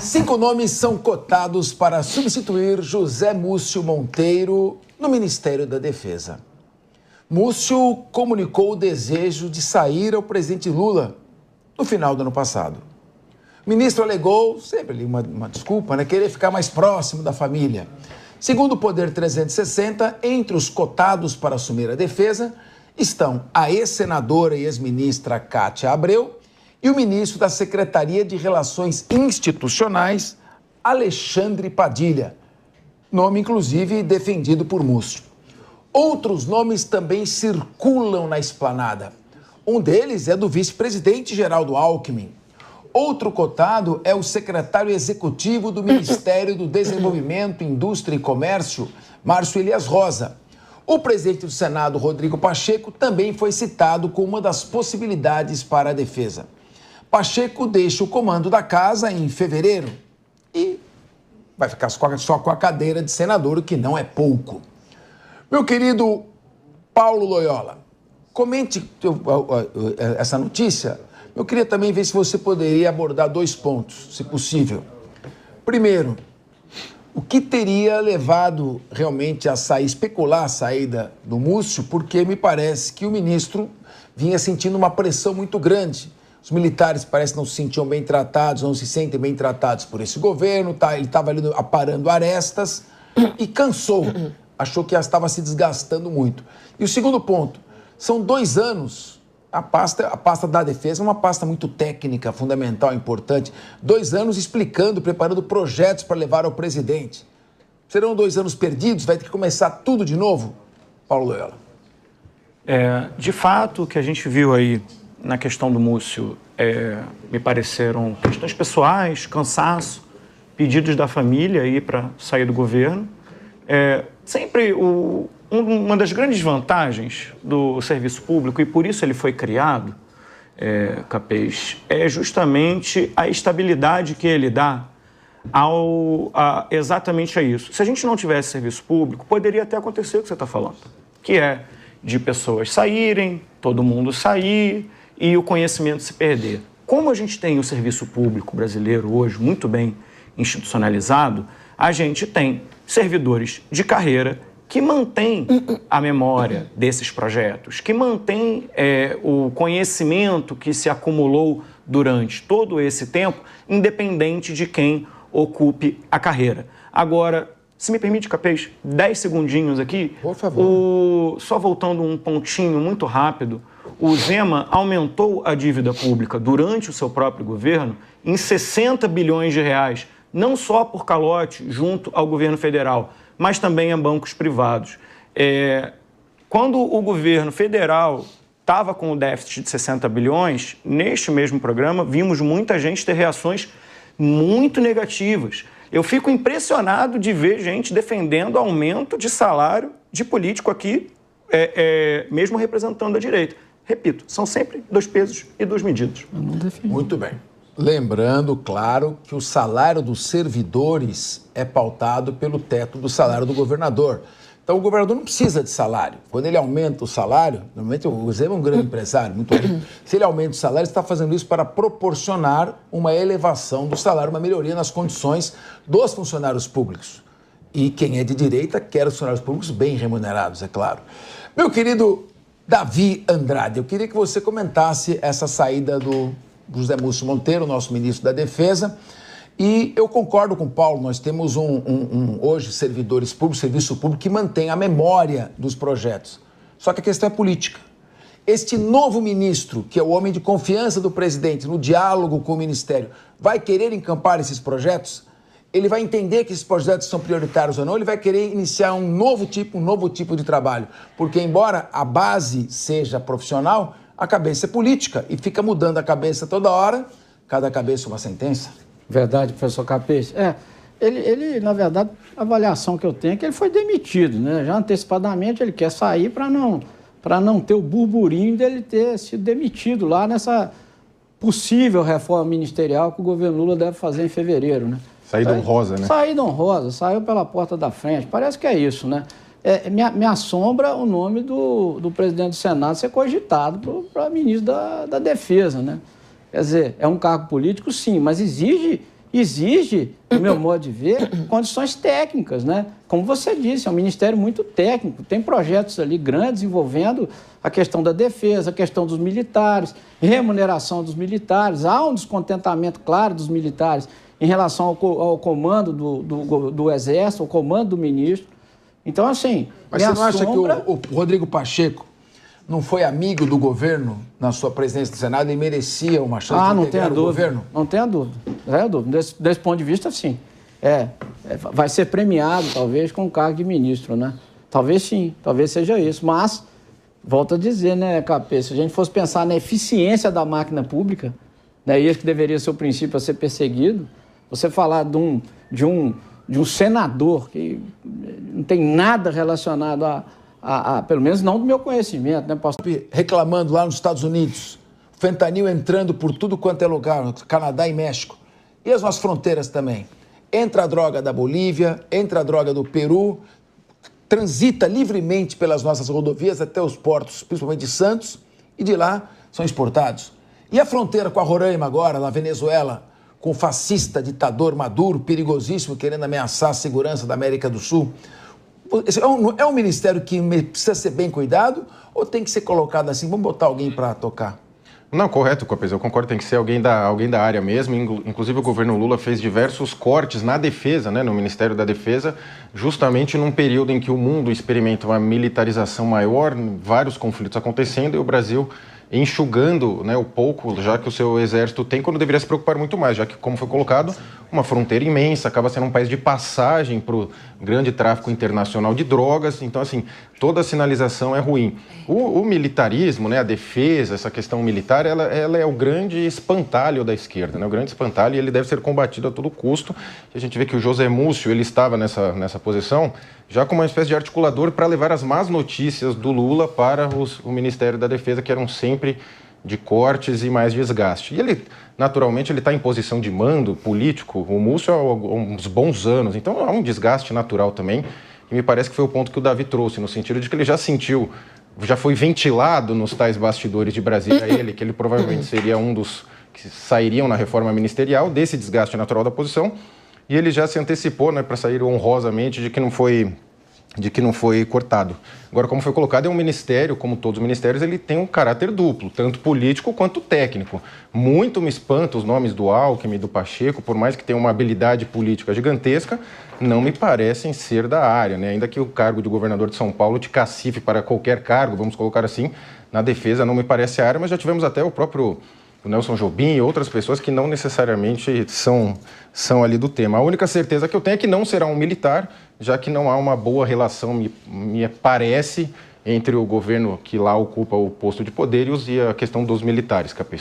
5 nomes são cotados para substituir José Múcio Monteiro no Ministério da Defesa. Múcio comunicou o desejo de sair ao presidente Lula no final do ano passado. O ministro alegou, sempre ali uma desculpa, querer ficar mais próximo da família. Segundo o Poder 360, entre os cotados para assumir a defesa estão a ex-senadora e ex-ministra Cátia Abreu e o ministro da Secretaria de Relações Institucionais, Alexandre Padilha, nome inclusive defendido por Múcio. Outros nomes também circulam na esplanada. Um deles é do vice-presidente Geraldo Alckmin. Outro cotado é o secretário executivo do Ministério do Desenvolvimento, Indústria e Comércio, Márcio Elias Rosa. O presidente do Senado, Rodrigo Pacheco, também foi citado como uma das possibilidades para a defesa. Pacheco deixa o comando da casa em fevereiro e vai ficar só com a cadeira de senador, o que não é pouco. Meu querido Paulo Loyola, comente essa notícia. Eu queria também ver se você poderia abordar 2 pontos, se possível. Primeiro, o que teria levado realmente a especular a saída do Múcio, porque me parece que o ministro vinha sentindo uma pressão muito grande. Os militares parecem não se sentiam bem tratados, não se sentem bem tratados por esse governo, ele estava ali aparando arestas e cansou, achou que estava se desgastando muito. E o segundo ponto, são 2 anos... A pasta da defesa é uma pasta muito técnica, fundamental, importante. 2 anos explicando, preparando projetos para levar ao presidente. Serão 2 anos perdidos? Vai ter que começar tudo de novo? Paulo Loyola. De fato, o que a gente viu aí na questão do Múcio me pareceram questões pessoais, cansaço, pedidos da família aí para sair do governo. Sempre uma das grandes vantagens do serviço público, e por isso ele foi criado, Capês, é justamente a estabilidade que ele dá exatamente a isso. Se a gente não tivesse serviço público, poderia até acontecer o que você está falando, que é de pessoas saírem, todo mundo sair e o conhecimento se perder. Como a gente tem o serviço público brasileiro hoje muito bem institucionalizado, a gente tem servidores de carreira que mantém a memória desses projetos, que mantém o conhecimento que se acumulou durante todo esse tempo, independente de quem ocupe a carreira. Agora, se me permite, Capês, 10 segundinhos aqui. Por favor. Só voltando um pontinho muito rápido, o Zema aumentou a dívida pública durante o seu próprio governo em 60 bilhões de reais, não só por calote junto ao governo federal, mas também a bancos privados. Quando o governo federal estava com o déficit de 60 bilhões, neste mesmo programa, vimos muita gente ter reações muito negativas. Eu fico impressionado de ver gente defendendo aumento de salário de político aqui, mesmo representando a direita. Repito, são sempre 2 pesos e 2 medidas. Muito bem. Lembrando, claro, que o salário dos servidores é pautado pelo teto do salário do governador. Então, o governador não precisa de salário. Quando ele aumenta o salário, normalmente o Zé é um grande empresário, muito bem. Se ele aumenta o salário, ele está fazendo isso para proporcionar uma elevação do salário, uma melhoria nas condições dos funcionários públicos. E quem é de direita quer os funcionários públicos bem remunerados, é claro. Meu querido Davi Andrade, eu queria que você comentasse essa saída do José Múcio Monteiro, nosso ministro da Defesa, e eu concordo com o Paulo, nós temos hoje servidores públicos, serviço público que mantém a memória dos projetos, só que a questão é política. Este novo ministro, que é o homem de confiança do presidente no diálogo com o ministério, vai querer encampar esses projetos? Ele vai entender que esses projetos são prioritários ou não? Ele vai querer iniciar um novo tipo de trabalho? Porque embora a base seja profissional, a cabeça é política e fica mudando a cabeça toda hora, cada cabeça uma sentença. Verdade, professor Capês. Ele, na verdade, a avaliação que eu tenho é que ele foi demitido, né? Já antecipadamente ele quer sair para não ter o burburinho dele ter sido demitido lá nessa possível reforma ministerial que o governo Lula deve fazer em fevereiro, né? Saída honrosa, né? Saída honrosa, saiu pela porta da frente. Parece que é isso, né? Me assombra o nome do presidente do Senado ser cogitado para ministro da Defesa, né? Quer dizer, é um cargo político, sim, mas exige exige, no meu modo de ver, condições técnicas, né? Como você disse, é um ministério muito técnico, tem projetos ali grandes envolvendo a questão da defesa, a questão dos militares, remuneração dos militares, há um descontentamento claro dos militares em relação ao comando do Exército, ao comando do ministro. Então, assim... Mas você não acha que o Rodrigo Pacheco não foi amigo do governo na sua presidência do Senado e merecia uma chance de integrar o governo? Não tenha dúvida. Não tenha dúvida. Desse ponto de vista, sim. Vai ser premiado, talvez, com o cargo de ministro, né? Talvez sim, talvez seja isso. Mas, volto a dizer, né, Capê, se a gente fosse pensar na eficiência da máquina pública, né, isso que deveria ser o princípio a ser perseguido, você falar de um senador que não tem nada relacionado pelo menos não do meu conhecimento, né, pastor? Reclamando lá nos Estados Unidos, fentanil entrando por tudo quanto é lugar, no Canadá e México. E as nossas fronteiras também. Entra a droga da Bolívia, entra a droga do Peru, transita livremente pelas nossas rodovias até os portos, principalmente de Santos, e de lá são exportados. E a fronteira com a Roraima agora, na Venezuela, com o fascista ditador Maduro, perigosíssimo, querendo ameaçar a segurança da América do Sul. É um ministério que precisa ser bem cuidado ou tem que ser colocado assim, vamos botar alguém para tocar? Não, correto, Copes, eu concordo, tem que ser alguém da área mesmo. Inclusive o governo Lula fez diversos cortes na defesa, né, no Ministério da Defesa, justamente num período em que o mundo experimenta uma militarização maior, vários conflitos acontecendo e o Brasil enxugando, né, o pouco já que o seu exército tem, quando deveria se preocupar muito mais, já que, como foi colocado, uma fronteira imensa, acaba sendo um país de passagem para o grande tráfico internacional de drogas. Então, assim, toda a sinalização é ruim. O militarismo, né, a defesa, essa questão militar, ela é o grande espantalho da esquerda, né, o grande espantalho, e ele deve ser combatido a todo custo. A gente vê que o José Múcio, ele estava nessa posição, já como uma espécie de articulador para levar as más notícias do Lula para o Ministério da Defesa, que eram sempre de cortes e mais desgaste. E ele, naturalmente, ele está em posição de mando político, o Múcio, há uns bons anos, então há um desgaste natural também, e me parece que foi o ponto que o Davi trouxe, no sentido de que ele já sentiu, já foi ventilado nos tais bastidores de Brasília, que ele provavelmente seria um dos que sairiam na reforma ministerial, desse desgaste natural da posição, e ele já se antecipou, né, para sair honrosamente de que não foi cortado. Agora, como foi colocado, é um ministério, como todos os ministérios, ele tem um caráter duplo, tanto político quanto técnico. Muito me espanta os nomes do Alckmin e do Pacheco, por mais que tenham uma habilidade política gigantesca, não me parecem ser da área, né? Ainda que o cargo de governador de São Paulo te cacife para qualquer cargo, vamos colocar assim, na defesa não me parece a área, mas já tivemos até o próprio Nelson Jobim e outras pessoas que não necessariamente são ali do tema. A única certeza que eu tenho é que não será um militar, já que não há uma boa relação, me parece, entre o governo que lá ocupa o posto de poder e a questão dos militares, Capês.